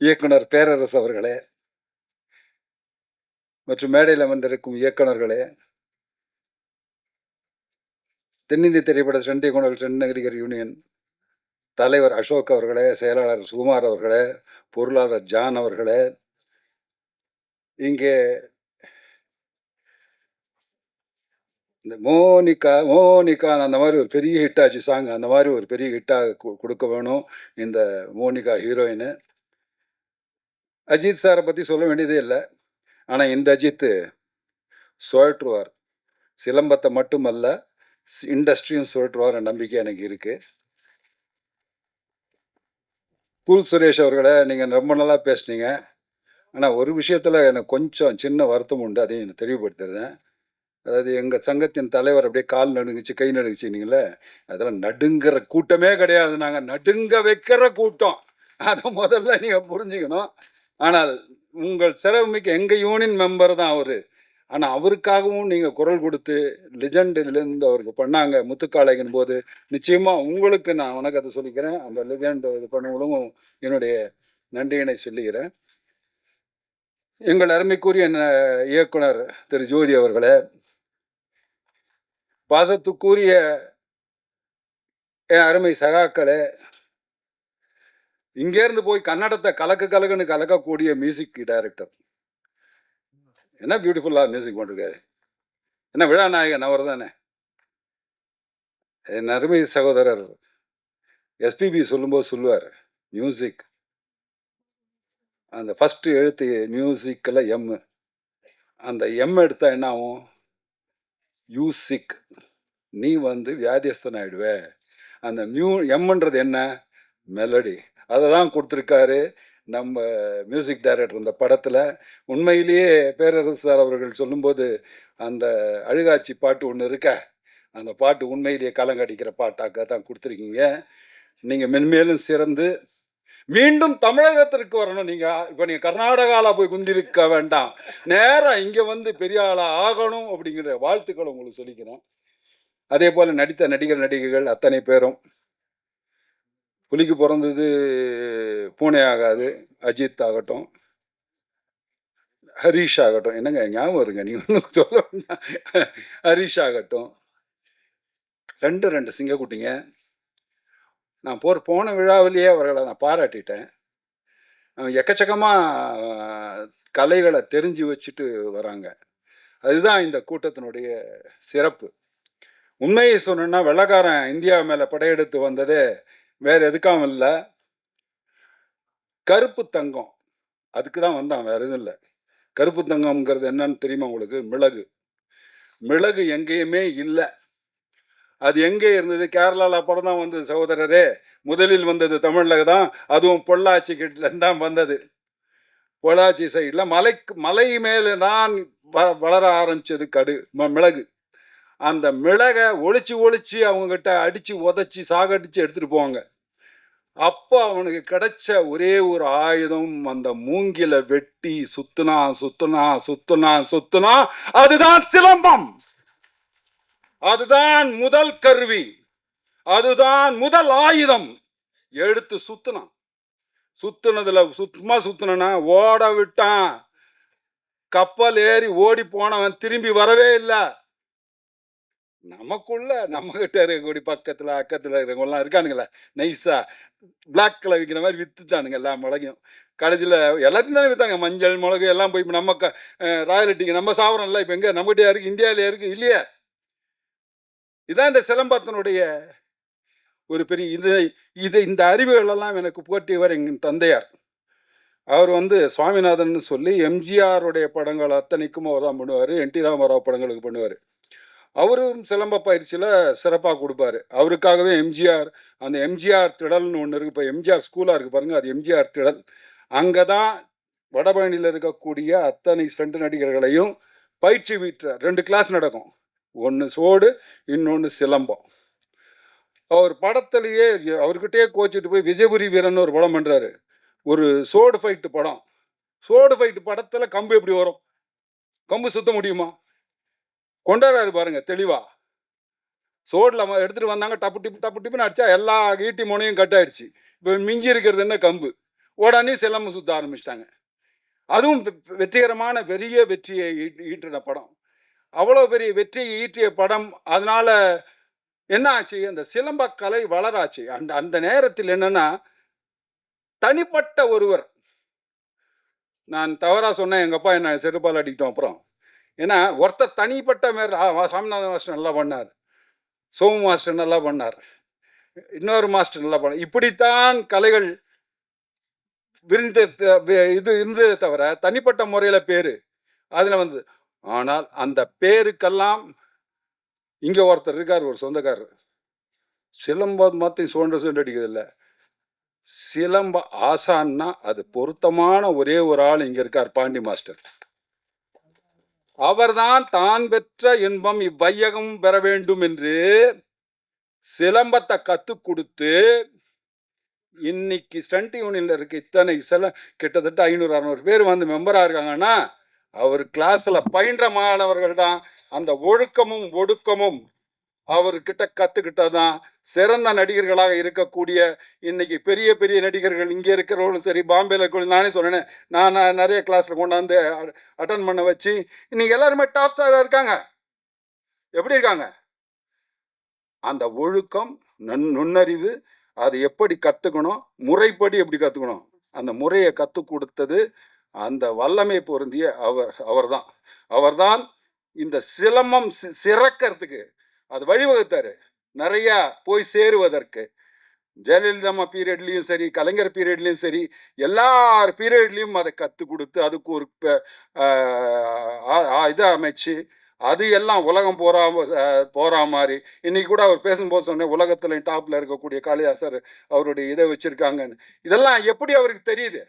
இயக்குனர் பேரரசு அவர்களே மற்றும் மேடையில் வந்திருக்கும் இயக்குனர்களே, தென்னிந்திய திரைப்பட சென்னை குணல் சென்னை நடிகர் யூனியன் தலைவர் அசோக் அவர்களே, செயலாளர் சுகுமார் அவர்களே, பொருளாளர் ஜான் அவர்களே, இங்கே இந்த மோனிகா மோனிகா அந்த மாதிரி ஒரு பெரிய ஹிட் ஆச்சு சாங். அந்த மாதிரி ஒரு பெரிய ஹிட்டாக கொடுக்க வேணும் இந்த மோனிகா ஹீரோயின். அஜித் சாரை பற்றி சொல்ல வேண்டியதே இல்லை. ஆனால் இந்த அஜித் சுழற்றுவார். சிலம்பத்தை மட்டுமல்ல, இண்டஸ்ட்ரியும் சுழற்றுவார் நம்பிக்கை எனக்கு இருக்கு. கூல் சுரேஷ் அவர்களை நீங்கள் ரொம்ப நல்லா பேசுனீங்க. ஆனால் ஒரு விஷயத்தில் எனக்கு கொஞ்சம் சின்ன வருத்தம் உண்டு, அதையும் தெளிவுபடுத்துறேன். அதாவது எங்கள் சங்கத்தின் தலைவர் அப்படியே கால் நடுங்குச்சு, கை நடுங்குச்சுன்னீங்களே, அதெல்லாம் நடுங்கிற கூட்டமே கிடையாது. நாங்கள் நடுங்க வைக்கிற கூட்டம். அதை முதல்ல நீங்கள் புரிஞ்சுக்கணும். ஆனால் உங்கள் சிறப்புமிக்க எங்கள் யூனியன் மெம்பர் தான் அவர். ஆனால் அவருக்காகவும் நீங்கள் குரல் கொடுத்து லெஜெண்டிலேருந்து அவருக்கு பண்ணாங்க முத்துக்காளையின் போது. நிச்சயமாக உங்களுக்கு நான் வணக்கத்தை சொல்லிக்கிறேன். அந்த லெஜெண்ட் இது பண்ணவங்களும் என்னுடைய நன்றியினை சொல்லுகிறேன். எங்கள் அருமைக்குரிய இயக்குனர் திரு ஜோதி அவர்களே, பாசத்துக்குரிய என் அருமை சகாக்களே, இங்கேருந்து போய் கன்னடத்தை கலக்குன்னு கலக்கக்கூடிய மியூசிக் டைரக்டர், என்ன பியூட்டிஃபுல்லாக மியூசிக் பண்ணிருக்காரு. என்ன விழா நாயகன் அவர் தானே. என் அருமை சகோதரர் எஸ்பிபி சொல்லும்போது சொல்லுவார், மியூசிக் அந்த ஃபஸ்ட்டு எழுத்து மியூசிக்கில் எம். அந்த எம் எடுத்தால் என்ன ஆகும்? யூசிக். நீ வியாதியஸ்தன் ஆகிடுவ. அந்த எம்ன்றது என்ன? மெலடி. அதை தான் கொடுத்துருக்காரு நம்ம மியூசிக் டைரக்டர் இந்த படத்தில். உண்மையிலேயே பேரரசு சார் அவர்கள் சொல்லும்போது அந்த அழுகாட்சி பாட்டு ஒன்று இருக்க, அந்த பாட்டு உண்மையிலேயே கலங்கடிக்கிற பாட்டாக்க தான் கொடுத்துருக்கீங்க. நீங்கள் மென்மேலும் சிறந்து மீண்டும் தமிழகத்திற்கு வரணும். இப்போ கர்நாடகாவில் போய் குந்திருக்க வேண்டாம், நேராக இங்கே பெரிய ஆளாக ஆகணும் அப்படிங்கிற வாழ்த்துக்களை உங்களுக்கு சொல்லிக்கிறேன். அதே போல் நடித்த நடிகர்கள் அத்தனை பேரும், புலிக்கு பிறந்தது பூனை ஆகாது, அஜித் ஆகட்டும், ஹரீஷ் ஆகட்டும், என்னங்க ஞாபகம் இருங்க நீ ஒன்றும் சொல்ல, ஹரீஷ் ஆகட்டும், ரெண்டு சிங்கக்குட்டிங்க. நான் போன விழாவிலேயே அவர்களை நான் பாராட்டிட்டேன். எக்கச்சக்கமாக கலைகளை தெரிஞ்சு வச்சுட்டு வராங்க. அதுதான் இந்த கூட்டத்தினுடைய சிறப்பு. உண்மையை சொன்னா, வெள்ளக்காரன் இந்தியா மேலே படையெடுத்து வந்ததே வேற எதுக்காகவும் இல்லை, கருப்பு தங்கம் அதுக்கு தான் வந்தான், வேற எதுவும் இல்லை. கருப்பு தங்கம்ங்கிறது என்னன்னு தெரியுமா உங்களுக்கு? மிளகு எங்கேயுமே இல்லை. அது எங்கே இருந்தது? கேரளாவில் படம் தான் வந்தது சகோதரரே. முதலில் வந்தது தமிழில் தான், அதுவும் பொள்ளாச்சி கிட்டேருந்து தான் வந்தது. பொள்ளாச்சி சைடில் மலை மேலே தான் வளர ஆரம்பிச்சது மிளகு. அந்த மிளகை ஒழிச்சு அவங்ககிட்ட அடித்து உதச்சி சாகடிச்சு எடுத்துகிட்டு போவாங்க. அப்போ அவனுக்கு கிடைச்ச ஒரே ஒரு ஆயுதம், அந்த மூங்கில வெட்டி சுத்துனா அதுதான் சிலம்பம். அதுதான் முதல் கருவி, அதுதான் முதல் ஆயுதம். எடுத்து சுத்துனதுல சுத்துனா ஓட விட்டான். கப்பல் ஏறி ஓடி போனவன் திரும்பி வரவே இல்லை. நமக்குள்ள நம்ம கிட்ட இருக்கக்கூடிய பக்கத்துல அக்கத்துல இருக்கிறவங்கலாம் இருக்கானுங்களே, நைஸா பிளாக் கலர் விற்கிற மாதிரி வித்துட்டானுங்க எல்லா மிளகையும். கடைசியில் எல்லாத்தையும் தானே விற்றாங்க, மஞ்சள் மிளகு எல்லாம் போய். இப்போ நம்ம ராயலிட்டிக்கு நம்ம சாப்பிட்றோம்ல, இப்போ எங்கே நம்மகிட்டே இருக்குது? இந்தியாவிலே இருக்குது இல்லையா? இதான் இந்த சிலம்பத்தினுடைய ஒரு பெரிய இந்த அறிவுகளெல்லாம் எனக்கு போட்டியவர் எங்கள் தந்தையார். அவர் சுவாமிநாதன் சொல்லி எம்ஜிஆருடைய படங்கள் அத்தனைக்கும் அவர் தான் பண்ணுவார். என்டி ராமராவ் படங்களுக்கு பண்ணுவார். அவரும் சிலம்ப பயிற்சியில் சிறப்பாக கொடுப்பாரு. அவருக்காகவே அந்த எம்ஜிஆர் திடல்னு ஒன்று இருக்குது. இப்போ எம்ஜிஆர் ஸ்கூலாக இருக்குது பாருங்கள், அது எம்ஜிஆர் திடல். அங்கே தான் வடபழனியில் இருக்கக்கூடிய அத்தனை ஸ்டண்ட் நடிகர்களையும் பயிற்சி வீட்டு 2 கிளாஸ் நடக்கும். ஒன்று சோடு, இன்னொன்று சிலம்பம். அவர் படத்துலேயே அவர்கிட்டயே கோச்சிட்டு போய் விஜயபுரி வீரன் ஒரு படம் பண்ணுறாரு. ஒரு சோடு ஃபைட்டு படம். சோடு ஃபைட்டு படத்தில் கம்பு எப்படி வரும்? கம்பு சுத்த முடியுமா? கொண்டாடுறாரு பாருங்க தெளிவா. சோடில் எடுத்துகிட்டு வந்தாங்க, டப்பு டிப்புன்னு அடித்தா எல்லா ஈட்டி முனையும் கட் ஆயிடுச்சு. இப்போ மிஞ்சி இருக்கிறது என்ன? கம்பு. உடனே சிலம்பம் சுத்த ஆரம்பிச்சிட்டாங்க. அதுவும் வெற்றிகரமான பெரிய வெற்றியை ஈட்டின படம். அவ்வளோ பெரிய வெற்றியை ஈட்டிய படம். அதனால என்ன ஆச்சு, அந்த சிலம்ப கலை வளராச்சு. அந்த அந்த நேரத்தில் என்னன்னா, தனிப்பட்ட ஒருவர், நான் தவறா சொன்னேன், எங்க அப்பா என்ன செருப்பால அடிக்கட்டும் அப்புறம். ஏன்னா, ஒருத்தர் தனிப்பட்ட சாமிநாதன் மாஸ்டர் நல்லா பண்ணார். சோமு மாஸ்டர் நல்லா பண்ணார். இன்னொரு மாஸ்டர் நல்லா பண்ணார். இப்படித்தான் கலைகள் விரிந்து இது இருந்ததே தவிர, தனிப்பட்ட முறையில பேரு. அதுல வந்து. ஆனால் அந்த பேருக்கெல்லாம் இங்க ஒருத்தர் இருக்காரு, ஒரு சொந்தக்காரர். சிலம்பம் மாத்தி சுவண்டு சுவண்டு அடிக்கிறதில்ல. சிலம்ப ஆசான்னா அது பொருத்தமான ஒரே ஒரு ஆள் இங்க இருக்கார், பாண்டி மாஸ்டர். அவர்தான் தான் பெற்ற இன்பம் இவ்வையகம் பெற வேண்டும் என்று சிலம்பத்தை கத்துக் கொடுத்து இன்னைக்கு ஸ்டண்ட் யூனியன்ல இருக்க இத்தனை கிட்டத்தட்ட 500-600 பேர் வந்து மெம்பரா இருக்காங்கன்னா அவர் கிளாஸ்ல பயின்ற மாணவர்கள் தான். அந்த ஒழுக்கமும் ஒடுக்கமும் அவர்கிட்ட கத்துக்கிட்டதான் சிறந்த நடிகர்களாக இருக்கக்கூடிய இன்னைக்கு பெரிய பெரிய நடிகர்கள் இங்கே இருக்கிறவங்களும் சரி, பாம்பேல இருக்கிற நானே சொன்னேன், நான் நிறைய கிளாஸ்ல கொண்டாந்து அட்டன் பண்ண வச்சு இன்னைக்கு எல்லாருமே டாப் ஸ்டாரா இருக்காங்க. எப்படி இருக்காங்க? அந்த ஒழுக்கம், நுண்ணறிவு, அதை எப்படி கத்துக்கணும், முறைப்படி எப்படி கத்துக்கணும், அந்த முறையை கற்றுக் கொடுத்தது அந்த வல்லமை பொருந்திய அவர்தான். அவர்தான் இந்த சிலம்பம் சிறக்கிறதுக்கு அது வழிவகுத்தாரு. நிறைய போய் சேருவதற்கு ஜெயலலிதா பீரியட்லயும் சரி, கலைஞர் பீரியட்லயும் சரி, எல்லார் பீரியட்லயும் அதை கற்றுக் கொடுத்து அதுக்கு ஒரு இதை அமைச்சு அது எல்லாம் உலகம் போறா மாதிரி. இன்னைக்கு கூட அவர் பேசும்போது சொன்னேன், உலகத்துல டாப்ல இருக்கக்கூடிய காளிதாசர் அவருடைய இதை வச்சிருக்காங்கன்னு. இதெல்லாம் எப்படி அவருக்கு தெரியுது?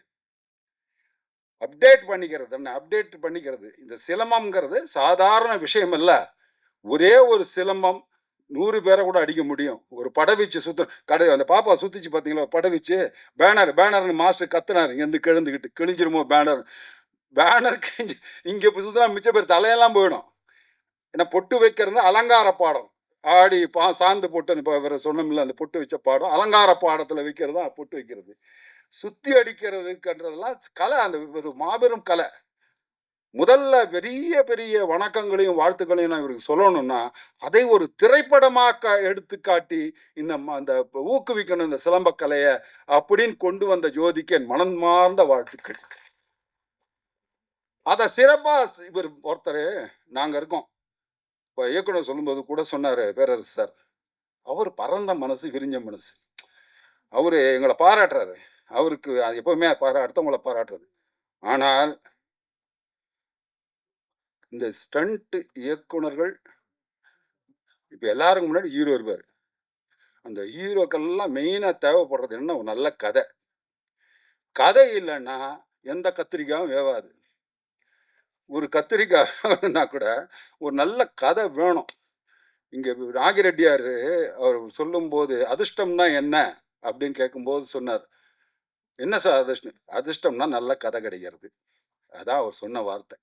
அப்டேட் பண்ணிக்கிறது. என்ன அப்டேட் பண்ணிக்கிறது? இந்த சிலம்பம்ங்கிறது சாதாரண விஷயம் இல்ல. ஒரே ஒரு சிலம்பம் 100 பேரை கூட அடிக்க முடியும். ஒரு படவீச்சு அந்த பாப்பா சுத்திச்சு பார்த்தீங்களா, படவீச்சு பேனர்னு மாஸ்டர் கத்துனாரு, இங்கேருந்து கிழந்துக்கிட்டு கிழிஞ்சிருமோ பேனர். பேனர் கிழிஞ்சு இங்கே சுத்தினா மிச்ச பேர் தலையெல்லாம் போயிடும். ஏன்னா பொட்டு வைக்கிறது அலங்கார பாடம். ஆடி சாந்து பொட்டு இப்போ இவர் சொன்னோம்ல, அந்த பொட்டு வச்ச பாடம் அலங்கார பாடத்தில் வைக்கிறது தான் பொட்டு வைக்கிறது. சுத்தி அடிக்கிறதுன்றதெல்லாம் கலை, அந்த ஒரு மாபெரும் கலை. முதல்ல பெரிய பெரிய வணக்கங்களையும் வாழ்த்துக்களையும் நான் இவருக்கு சொல்லணும்னா, அதை ஒரு திரைப்படமாக்க எடுத்துக்காட்டி அந்த ஊக்குவிக்கணும் இந்த சிலம்ப கலையை அப்படின்னு கொண்டு வந்த ஜோதிக்கு என் மனமார்ந்த வாழ்த்துக்கள். அதை சிறப்பா இவர் ஒருத்தர், நாங்க இருக்கோம் இப்போ இயக்குனர் சொல்லும்போது கூட சொன்னாரு பேரரசு சார், அவர் பரந்த மனசு, விரிஞ்ச மனசு. அவரு எங்களை பாராட்டுறாரு. அவருக்கு அது எப்பவுமே அடுத்தவங்களை பாராட்டுறது. ஆனால் இந்த ஸ்டண்ட் இயக்குனர்கள் இப்ப எல்லாருக்கும் முன்னாடி ஹீரோ இருப்பாரு. அந்த ஹீரோக்கெல்லாம் மெயினா தேவைப்படுறது என்ன, ஒரு நல்ல கதை. கதை இல்லைன்னா எந்த கத்திரிக்காயும் வேவாது. ஒரு கத்திரிக்காய்னா கூட ஒரு நல்ல கதை வேணும். இங்க நாகிரெட்டியார் அவர் சொல்லும்போது அதிர்ஷ்டம்னா என்ன அப்படின்னு கேட்கும்போது சொன்னார், என்ன சார் அதிர்ஷ்டம்? அதிர்ஷ்டம்னா நல்ல கதை கிடைக்கிறது. அதான் அவர் சொன்ன வார்த்தை.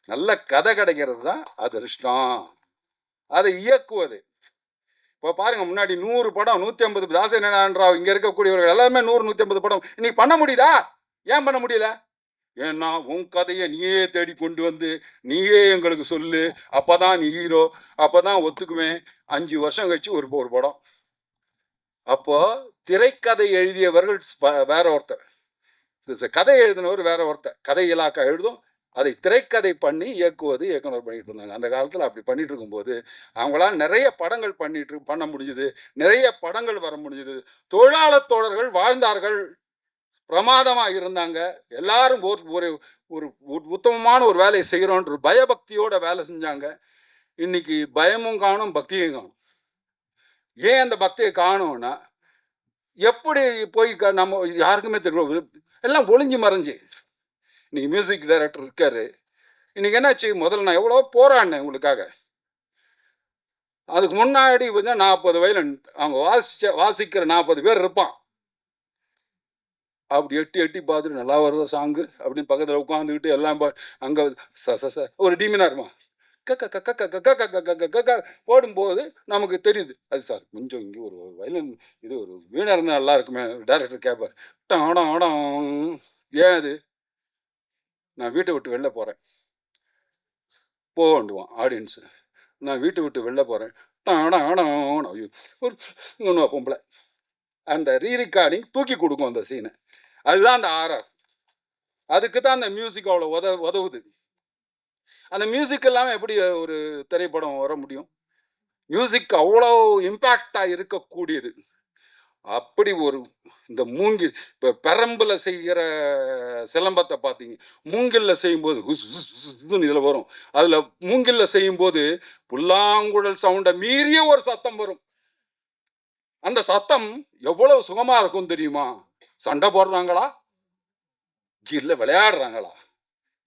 நல்ல கதை கிடைக்கிறது தான் அதிர்ஷ்டம். அதை இயக்குவது. இப்போ பாருங்க, முன்னாடி 100 படம், 150 தாசநாராயண ராவ் இங்க இருக்கக்கூடியவர்கள் எல்லாருமே 100-150 படம் இன்னைக்கு பண்ண முடியுதா? ஏன் பண்ண முடியல? ஏன்னா உன் கதையை நீயே தேடி கொண்டு வந்து நீயே எங்களுக்கு சொல்லு, அப்பதான் நீ ஹீரோ, அப்பதான் ஒத்துக்குவேன். 5 வருஷம் கழிச்சு ஒரு படம். அப்போ திரைக்கதை எழுதியவர்கள் வேற ஒருத்தர், கதை எழுதினவர் வேற ஒருத்தர். கதை இலாக்கா எழுதும், அதை திரைக்கதை பண்ணி இயக்குவது இயக்குனர் பண்ணிட்டு இருந்தாங்க. அந்த காலத்தில் அப்படி பண்ணிட்டு இருக்கும்போது அவங்களால நிறைய படங்கள் பண்ண முடிஞ்சது, நிறைய படங்கள் வர முடிஞ்சது. தொழிலாளர் தோழர்கள் வாழ்ந்தார்கள், பிரமாதமாக இருந்தாங்க. எல்லாரும் ஒரு ஒரு உத்தமமான ஒரு வேலையை செய்கிறோன்ற பயபக்தியோட வேலை செஞ்சாங்க. இன்னைக்கு பயமும் காணும், பக்தியும் காணும். ஏன் அந்த பக்தியை காணும்னா, எப்படி போய் நம்ம யாருக்குமே தெரியும், எல்லாம் ஒளிஞ்சு மறைஞ்சு. இன்னைக்கு மியூசிக் டைரக்டர் இருக்காரு. இன்னைக்கு என்னாச்சு, முதல்ல நான் எவ்வளோ போராடினேன் உங்களுக்காக. அதுக்கு முன்னாடி வந்து 40 வயலின் அவங்க வாசிக்கிற 40 பேர் இருப்பான். அப்படி எட்டி எட்டி பார்த்துட்டு நல்லா வருதா சாங்கு அப்படின்னு பக்கத்தில் உட்காந்துக்கிட்டு எல்லாம் அங்கே ஒரு டீமினா இருப்பான். போடும்போது நமக்கு தெரியுது. அது சார் கொஞ்சம் இங்கே ஒரு வயலின் இது ஒரு வீணா இருந்தால் நல்லா இருக்குமே டைரக்டர் கேட்பார். டாடம் ஆடம் ஏன் அது நான் வீட்டை விட்டு வெளில போகிறேன் போண்டுவான் ஆடியன்ஸு. நான் வீட்டை விட்டு வெளில போகிறேன் டாடம் ஆடம் ஒரு பொம்பளை அந்த ரீரிகார்டிங் தூக்கி கொடுக்கும் அந்த சீனை. அதுதான் அந்த ஆர்ஆர். அதுக்கு தான் அந்த மியூசிக் அவ்வளோ உதவுது. அந்த மியூசிக் இல்லாமல் எப்படி ஒரு திரைப்படம் வர முடியும்? மியூசிக் அவ்வளோ இம்பேக்டாக இருக்கக்கூடியது. அப்படி ஒரு இந்த மூங்கில் இப்போ பெரம்பில் செய்கிற சிலம்பத்தை பார்த்தீங்க, மூங்கிலில் செய்யும்போது இதில் வரும். அதில் மூங்கிலில் செய்யும்போது புல்லாங்குழல் சவுண்டை மீறிய ஒரு சத்தம் வரும். அந்த சத்தம் எவ்வளவு சுகமாக இருக்கும் தெரியுமா? சண்டை போடுறாங்களா இல்லை விளையாடுறாங்களா?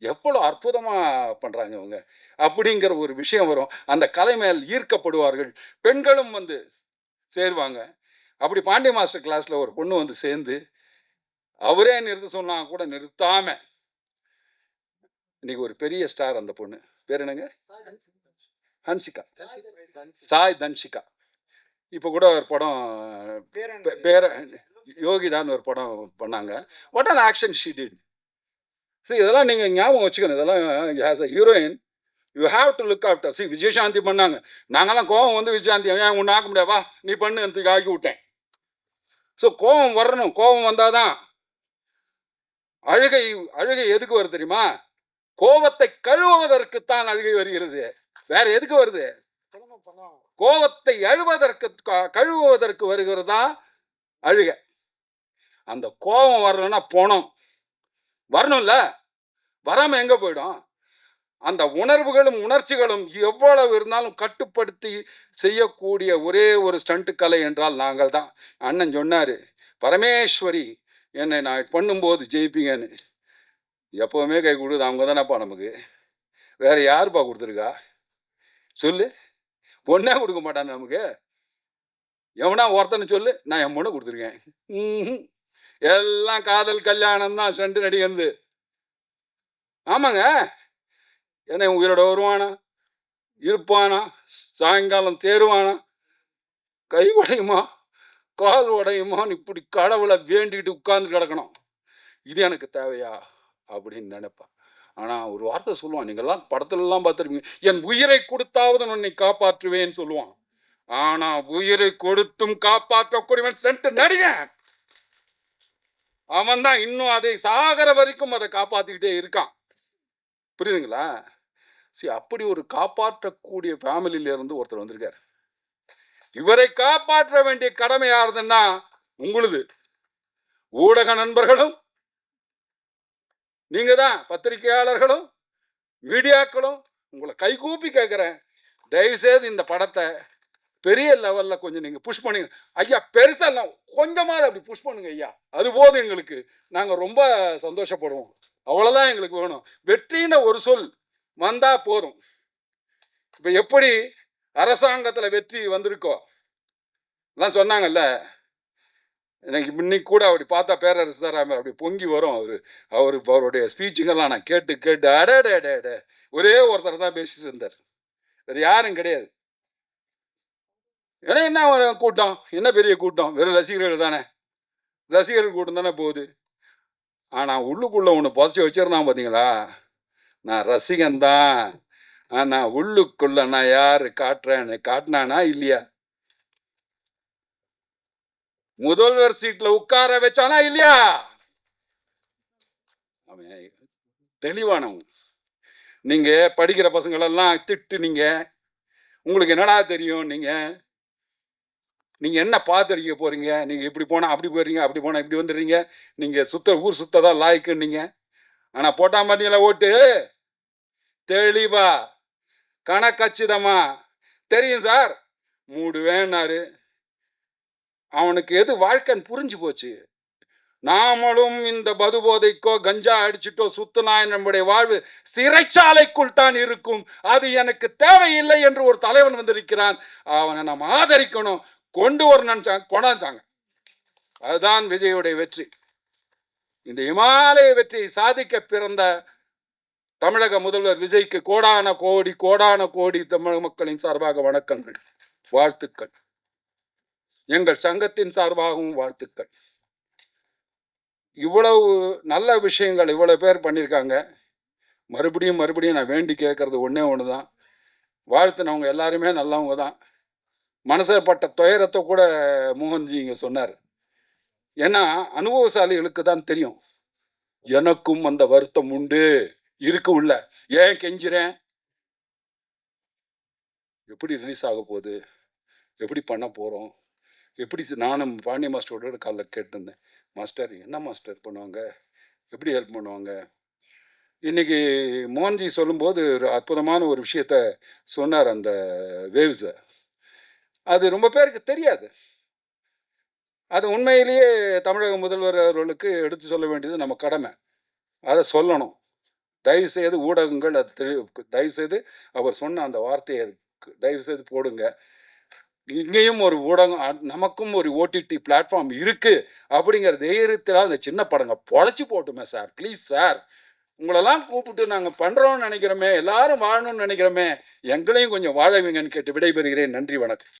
எவ்வளோ அற்புதமாக பண்ணுறாங்க அவங்க அப்படிங்கிற ஒரு விஷயம் வரும். அந்த கலை மேல் ஈர்க்கப்படுவார்கள். பெண்களும் வந்து சேருவாங்க. அப்படி பாண்டிய மாஸ்டர் கிளாஸில் ஒரு பொண்ணு வந்து சேர்ந்து அவரே நிறுத்த சொன்னா கூட நிறுத்தாம இன்னைக்கு ஒரு பெரிய ஸ்டார். அந்த பொண்ணு பேர் என்னங்க? ஹன்சிகா, சாய் தன்ஷிகா. இப்போ கூட ஒரு படம் பேர யோகிடான்னு ஒரு படம் பண்ணாங்க. What on action she did. சரி, இதெல்லாம் நீங்கள் ஞாபகம் வச்சுக்கணும். இதெல்லாம் as a heroine you have to look after. C Vijayashanti பண்ணாங்க. நாங்கெல்லாம் கோவம் வந்து விஜயசாந்தி ஏன் ஒன்று ஆக்க முடியாவா நீ பண்ணு எனக்கு ஆக்கி விட்டேன். ஸோ கோபம் வரணும். கோபம் வந்தால் தான் அழுகை. அழுகை எதுக்கு வருது தெரியுமா? கோபத்தை கழுவுவதற்குத்தான் அழுகை வருகிறது. வேற எதுக்கு வருது? கோபத்தை கழுவுவதற்கு வருகிறதா அழுகை. அந்த கோபம் வரலன்னா போனோம் வரணும்ல, வராம எங்க போயிடும்? அந்த உணர்வுகளும் உணர்ச்சிகளும் எவ்வளவு இருந்தாலும் கட்டுப்படுத்தி செய்யக்கூடிய ஒரே ஒரு ஸ்டண்ட் கலை என்றால் நாங்கள் தான். அண்ணன் சொன்னாரு, பரமேஸ்வரி என்னை நான் பண்ணும்போது ஜெயிப்பீங்கன்னு. எப்பவுமே கை கொடுக்குது அவங்க தானேப்பா நமக்கு. வேற யாருப்பா கொடுத்துருக்கா சொல்லு? பொண்ணே கொடுக்க மாட்டான் நமக்கு. எவனா ஒருத்தன்னு சொல்லு, நான் என் பொண்ணை கொடுத்துருக்கேன். எல்லாம் காதல் கல்யாணம் தான் ஸ்டண்ட் நடிகர்ந்து. ஆமாங்க. ஏன்னா உயிரோட வருவானா, இருப்பானா, சாயங்காலம் தேருவானா, கை உடையுமா கால் உடையுமான்னு இப்படி கடவுளை வேண்டிக்கிட்டு உட்கார்ந்து கிடக்கணும். இது எனக்கு தேவையா அப்படின்னு நினைப்பான். ஆனால் ஒரு வார்த்தை சொல்லுவான், நீங்கள்லாம் படத்துலலாம் பார்த்துருப்பீங்க, என் உயிரை கொடுத்தாவது உன்னை காப்பாற்றுவேன்னு சொல்லுவான். ஆனால் உயிரை கொடுத்தும் காப்பாற்றக்கூடியவன் சென்று நடிகன். அவன் தான் இன்னும் அதை சாகர வரைக்கும் அதை காப்பாற்றிக்கிட்டே இருக்கான். புரியுதுங்களா? சரி, அப்படி ஒரு காப்பாற்றக்கூடிய ஃபேமிலியில இருந்து ஒருத்தர் வந்திருக்காரு. இவரை காப்பாற்ற வேண்டிய கடமை யாருதுன்னா உங்களுது. ஊடக நண்பர்களும் நீங்க தான், பத்திரிகையாளர்களும் மீடியாக்களும் உங்களை கைகூப்பி கேட்கிறேன், தயவு செய்து இந்த படத்தை பெரிய லெவல்ல கொஞ்சம் நீங்க புஷ் பண்ணுங்க ஐயா. பெருசா இல்லை, கொஞ்சமாவது அப்படி புஷ் பண்ணுங்க ஐயா. அது போதும் எங்களுக்கு. நாங்க ரொம்ப சந்தோஷப்படுவோம். அவ்வளவுதான் எங்களுக்கு வேணும். வெற்றின்னு ஒரு சொல் வந்தா போதும். இப்ப எப்படி அரசாங்கத்துல வெற்றி வந்திருக்கோ எல்லாம் சொன்னாங்கல்ல, எனக்கு இன்னைக்கு கூட அப்படி பார்த்தா பேரரசர் அப்படி பொங்கி வரும். அவருடைய ஸ்பீச்சுங்கெல்லாம் நான் கேட்டு அட ஒரே ஒருத்தர் தான் பேசிட்டு இருந்தார், வேற யாரும் கிடையாது. ஏன்னா என்ன கூட்டம், என்ன பெரிய கூட்டம், வெறும் ரசிகர்கள் தானே, ரசிகர்கள் கூட்டம் தானே போகுது. ஆனா உள்ளுக்குள்ள ஒன்று புதைச்சி வச்சிருந்தான் பார்த்தீங்களா, நான் ரசிகன் தான், ஆனா உள்ளுக்குள்ள நான் யாரு காட்டுறேன்னு காட்டினானா இல்லையா? முதல்வர் சீட்ல உட்கார வச்சானா இல்லையா? அவன் தெளிவானவன். நீங்க படிக்கிற பசங்களெல்லாம் திட்டுனீங்க, உங்களுக்கு என்னடா தெரியும், நீங்க என்ன பார்த்துருக்க போறீங்க, நீங்க இப்படி போனா அப்படி போயிடுறீங்க, அப்படி போனா இப்படி வந்துடுறீங்க, நீங்க ஊர் சுத்ததான் லாய்க்குன்னீங்க. ஆனா போட்டா பார்த்தீங்களா ஓட்டு, தெளிவா கணக்கச்சிதமா தெரியும் சார், மூடுவேன்னாரு. அவனுக்கு எது வாழ்க்கைன்னு புரிஞ்சு போச்சு. நாமளும் இந்த மது போதைக்கோ கஞ்சா அடிச்சுட்டோ சுத்துனா நம்முடைய வாழ்வு சிறைச்சாலைக்குள் தான் இருக்கும். அது எனக்கு தேவையில்லை என்று ஒரு தலைவன் வந்திருக்கிறான். அவனை நாம் ஆதரிக்கணும், கொண்டு வரணும், கொண்டாந்தாங்க. அதுதான் விஜயுடைய வெற்றி. இந்த இமாலய வெற்றியை சாதிக்க பிறந்த தமிழக முதல்வர் விஜய்க்கு கோடான கோடி தமிழக மக்களின் சார்பாக வணக்கங்கள், வாழ்த்துக்கள். எங்கள் சங்கத்தின் சார்பாகவும் வாழ்த்துக்கள். இவ்வளவு நல்ல விஷயங்கள் இவ்வளவு பேர் பண்ணியிருக்காங்க. மறுபடியும் மறுபடியும் நான் வேண்டி கேட்கறது ஒண்ணே ஒண்ணுதான். வாழ்த்துனவங்க எல்லாருமே நல்லவங்க தான். மனசுல பட்ட துயரத்த கூட மோகன்ஜி இங்க சொன்னாரு. ஏன்னா, அனுபவசாலிகளுக்கு தான் தெரியும். எனக்கும் அந்த வருத்தம் உண்டு. இருக்கு உள்ள. ஏன் கெஞ்சுறேன்? எப்படி ரிலீஸ் ஆகப் போகுது? எப்படி பண்ண போறோம்? எப்படி நானும் பாண்டிய மாஸ்டரோட காலைல கேட்டிருந்தேன். மாஸ்டர் என்ன மாஸ்டர் பண்ணுவாங்க? எப்படி ஹெல்ப் பண்ணுவாங்க? இன்னைக்கு மோகன்ஜி சொல்லும்போது ஒரு அற்புதமான ஒரு விஷயத்த சொன்னார் அந்த வேவ்ஸ. அது ரொம்ப பேருக்கு தெரியாது. அது உண்மையிலேயே தமிழக முதல்வர் அவர்களுக்கு எடுத்து சொல்ல வேண்டியது நம்ம கடமை. அத சொல்லணும். தயவுசெய்து ஊடகங்கள் அது தயவுசெய்து அவர் சொன்ன அந்த வார்த்தைய தயவுசெய்து போடுங்க. இங்கேயும் ஒரு ஊடகம் நமக்கும் ஒரு ஓடிடி பிளாட்ஃபார்ம் இருக்கு அப்படிங்கிற தைரியத்தில அந்த சின்ன படங்க பொழச்சு போட்டுமே சார். Please sir. உங்களெல்லாம் கூப்பிட்டு நாங்க பண்றோம்னு நெனைக்கிறோமே, எல்லாரும் வாழணும்னு நெனைக்கிறோமே, எங்களையும் கொஞ்சம் வாழ வைங்கன்னு கேட்டு விடைபெறுகிறேன். நன்றி, வணக்கம்.